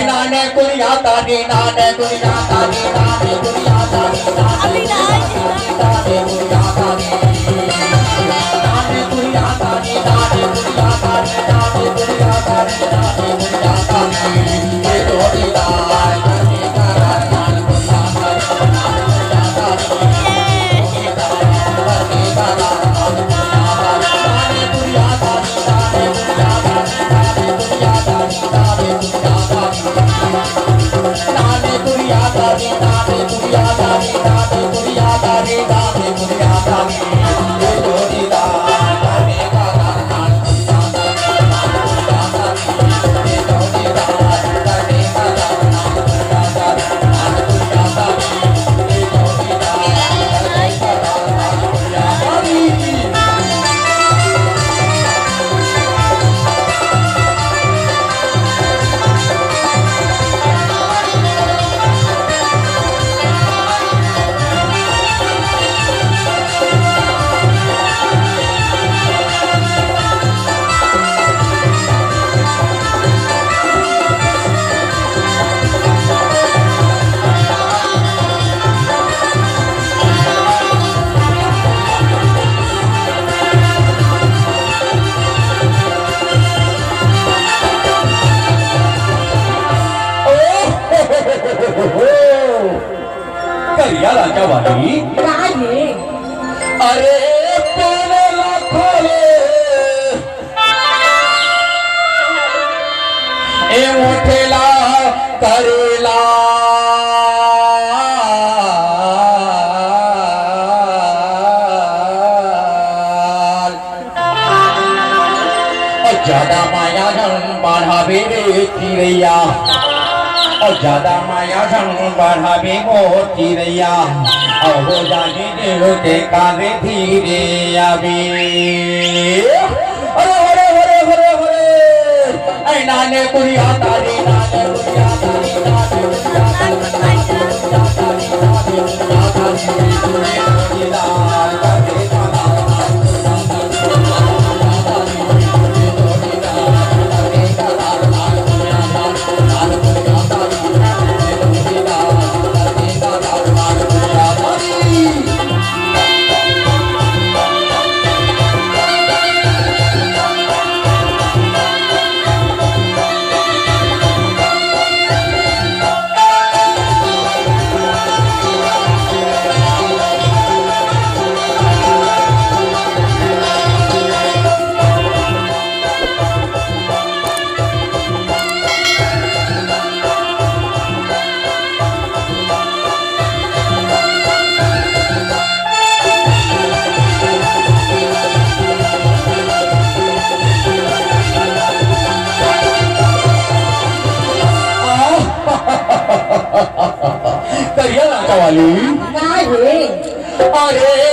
नाने कुड़िया तारी नाने कुड़िया तारी नाने कुड़िया तारी नाने कुड़िया तारी नाने कुड़िया तारी नाने कुड़िया तारी नाने कुड़िया तारी नाने कुड़िया तारी ये जोड़ीदार करने का नान कुड़िया तारी नाने कुड़िया तारी करने का नान कुड़िया तारी नाने कुड़िया तारी नाने कुड़िया तारी नाने कुड़िया तारी नाने कुड़िया तारी नाने कुड़िया तारी नाने कुड़िया तारी नाने कुड़िया तारी ये जोड़ीदार करने का नान कुड़िया तारी नाने कुड़िया तारी ये जोड़ीदार करने का नान कुड़िया तारी नाने कुड़िया तारी ये जोड़ीदार करने का नान कुड़िया तारी। करिया राजा वाली अरे तेरे लाखों ए मोठेला करेला ज्यादा माया जन बढ़ावे रे चिड़ैया और ज्यादा माया संग बढ़ावे वो चिड़ैया और हो जाने देव के काले धीरे आवे अरे हरे हरे हरे हरे ऐ नाने कुड़िया तारी नाने कुड़िया तारी नाने कुड़िया तारी नाने कुड़िया तारी नाने कुड़िया तारी जोड़ीदार करने का नान कुड़िया तारी जोड़ीदार करने का नान कुड़िया तारी करिया राजा वाली अरे